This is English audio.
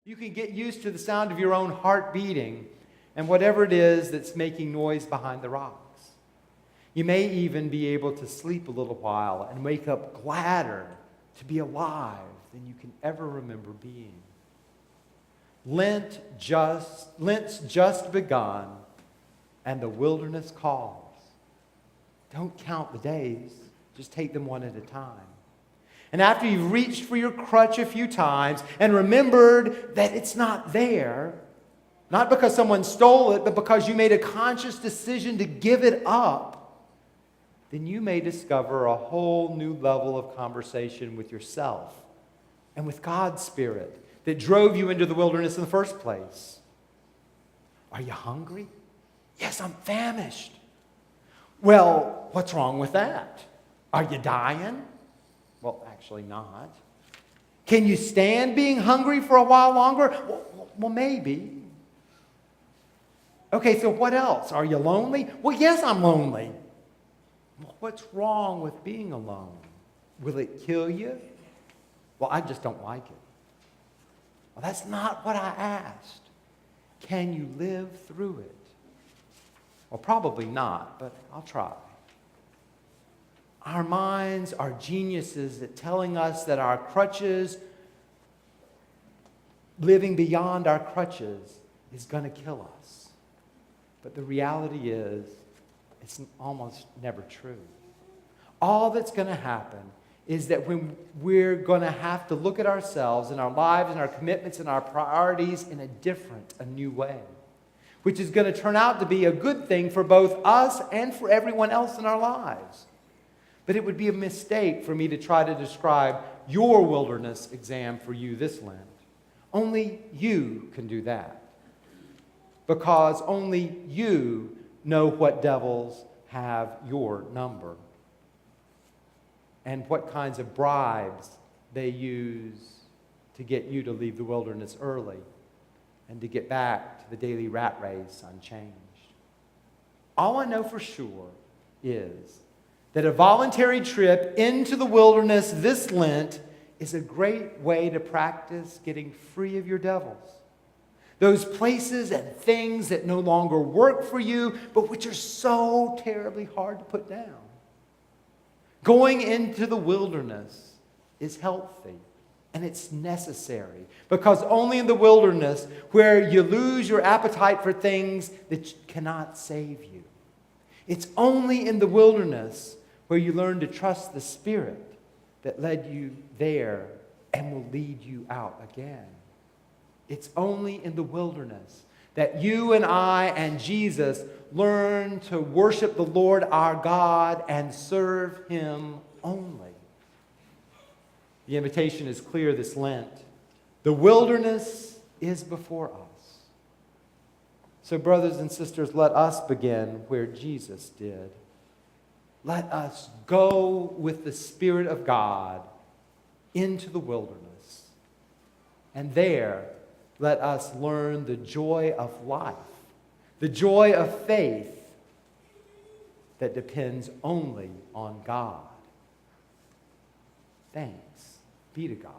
You can get used to the sound of your own heart beating and whatever it is that's making noise behind the rocks. You may even be able to sleep a little while and wake up gladder to be alive than you can ever remember being. Lent's just begun, and the wilderness calls. Don't count the days, just take them one at a time. And after you've reached for your crutch a few times and remembered that it's not there, not because someone stole it, but because you made a conscious decision to give it up, then you may discover a whole new level of conversation with yourself and with God's Spirit that drove you into the wilderness in the first place. Are you hungry? Yes, I'm famished. Well, what's wrong with that? Are you dying? Well, actually not. Can you stand being hungry for a while longer? Well, maybe. Okay, so what else? Are you lonely? Well, yes, I'm lonely. Well, what's wrong with being alone? Will it kill you? Well, I just don't like it. Well, that's not what I asked. Can you live through it? Well, probably not, but I'll try. Our minds are geniuses at telling us that our crutches, living beyond our crutches, is going to kill us. But the reality is, it's almost never true. All that's going to happen is that when we're going to have to look at ourselves and our lives and our commitments and our priorities in a new way, which is going to turn out to be a good thing for both us and for everyone else in our lives. But it would be a mistake for me to try to describe your wilderness exam for you this Lent. Only you can do that. Because only you know what devils have your number and what kinds of bribes they use to get you to leave the wilderness early and to get back to the daily rat race unchanged. All I know for sure is that a voluntary trip into the wilderness this Lent is a great way to practice getting free of your devils. Those places and things that no longer work for you, but which are so terribly hard to put down. Going into the wilderness is healthy and it's necessary because only in the wilderness where you lose your appetite for things that cannot save you. It's only in the wilderness where you learn to trust the Spirit that led you there and will lead you out again. It's only in the wilderness that you and I and Jesus learn to worship the Lord our God and serve Him only. The invitation is clear this Lent. The wilderness is before us. So, brothers and sisters, let us begin where Jesus did. Let us go with the Spirit of God into the wilderness. And there, let us learn the joy of life, the joy of faith that depends only on God. Thanks be to God.